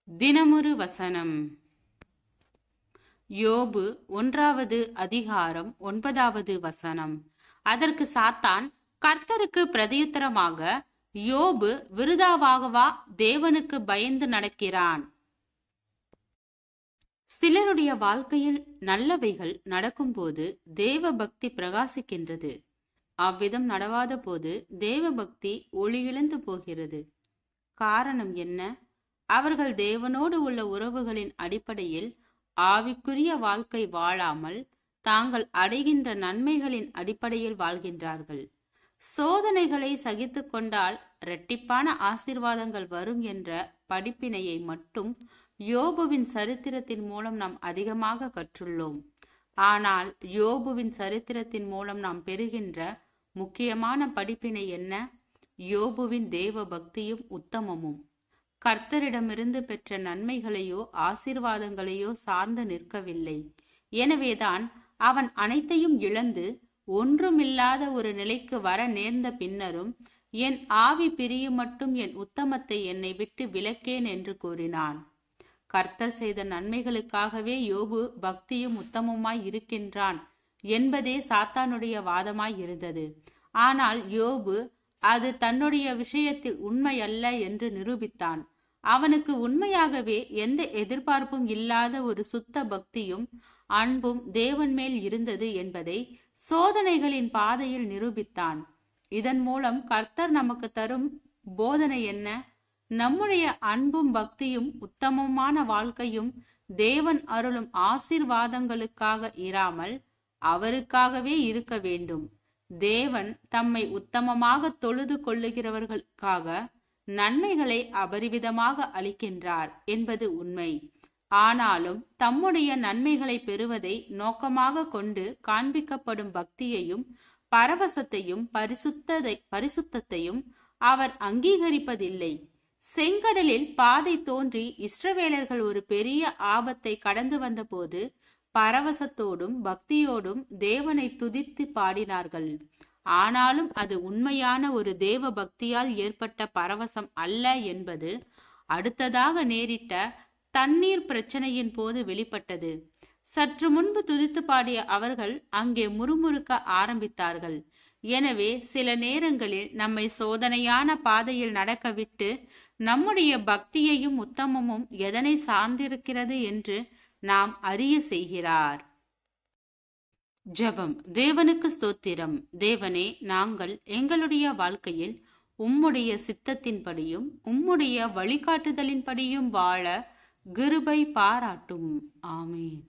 தினமொரு வசனம். யோபு 1வது அதிகாரம் 9வது வசனம். அதற்கு சாத்தான் கர்த்தருக்கு பிரதியுத்தரமாக, யோபு விருதாவாகவா தேவனுக்கு பயந்து நடக்கிறான்? சிலருடைய வாழ்க்கையில் நல்லவைகள் நடக்கும்போது தேவ பக்தி பிரகாசிக்கின்றது. அவ்விதம் நடவாத போது தேவ பக்தி ஒளியிழந்து போகிறது. காரணம் என்ன? அவர்கள் தேவனோடு உள்ள உறவுகளின் அடிப்படையில் ஆவிக்குரிய வாழ்க்கை வாழாமல் தாங்கள் அடைகின்ற நன்மைகளின் அடிப்படையில் வாழ்கின்றார்கள். சோதனைகளை சகித்து கொண்டால் இரட்டிப்பான ஆசீர்வாதங்கள் வரும் என்ற படிப்பினையை மட்டும் யோபுவின் சரித்திரத்தின் மூலம் நாம் அதிகமாக கற்றுள்ளோம். ஆனால் யோபுவின் சரித்திரத்தின் மூலம் நாம் பெறுகின்ற முக்கியமான படிப்பினை என்ன? யோபுவின் தேவ பக்தியும் உத்தமமும். கர்த்தரிடமிருந்து பெற்ற நன்மைகளையோ ஆசீர்வாதங்களையோ சார்ந்து நிற்கவில்லை. எனவேதான் அவன் அனைத்தையும் இழந்து ஒன்றுமில்லாத ஒரு நிலைக்கு வர நேர்ந்த பின்னரும், என் ஆவி பிரியும் மட்டும் என் உத்தமத்தை என்னை விட்டு விலக்கேன் என்று கூறினான். கர்த்தர் செய்த நன்மைகளுக்காகவே யோபு பக்தியும் உத்தமமாய் இருக்கின்றான் என்பதே சாத்தானுடைய வாதமாய் இருந்தது. ஆனால் யோபு அது தன்னுடைய விஷயத்தில் உண்மையல்ல என்று நிரூபித்தான். அவனுக்கு உண்மையாகவே எந்த எதிர்பார்ப்பும் இல்லாத ஒரு சுத்த பக்தியும் அன்பும் தேவன் மேல் இருந்தது என்பதை சோதனைகளின் பாதையில் நிரூபித்தான். இதன் மூலம் கர்த்தர் நமக்கு தரும் போதனை என்ன? நம்முடைய அன்பும் பக்தியும் உத்தமமான வாழ்க்கையும் தேவன் அருளும் ஆசீர்வாதங்களுக்காக இராமல் அவருக்காகவே இருக்க வேண்டும். தேவன் தம்மை உத்தமமாக தொழுது கொள்ளுகிறவர்களுக்காக நன்மைகளை அபரிவிதமாக அளிக்கின்றார் என்பது உண்மை. ஆனாலும் தம்முடைய நன்மைகளை பெறுவதை நோக்கமாக கொண்டு காண்பிக்கப்படும் பக்தியையும் பரவசத்தையும் பரிசுத்தத்தையும் அவர் அங்கீகரிப்பதில்லை. செங்கடலில் பாதை தோன்றி இஸ்ரவேலர்கள் ஒரு பெரிய ஆபத்தை கடந்து வந்தபோது பரவசத்தோடும் பக்தியோடும் தேவனை துதித்து பாடினார்கள். ஆனாலும் அது உண்மையான ஒரு தேவ பக்தியால் ஏற்பட்ட பரவசம் அல்ல என்பது அடுத்ததாக நேரிட்ட தண்ணீர் பிரச்சனையின் போது வெளிப்பட்டது. சற்று முன்பு துதித்து பாடிய அவர்கள் அங்கே முறுமுறுக்க ஆரம்பித்தார்கள். எனவே சில நேரங்களில் நம்மை சோதனையான பாதையில் நடக்க விட்டு நம்முடைய பக்தியையும் உத்தமமும் எதனை சார்ந்திருக்கிறது என்று நாம் அறிய செய்கிறார். ஜெபம். தேவனுக்கு ஸ்தோத்திரம். தேவனே, நாங்கள் எங்களுடைய வாழ்க்கையில் உம்முடைய சித்தத்தின்படியும் உம்முடைய வழிகாட்டுதலின்படியும் வாழ கிருபை பாராட்டும். ஆமென்.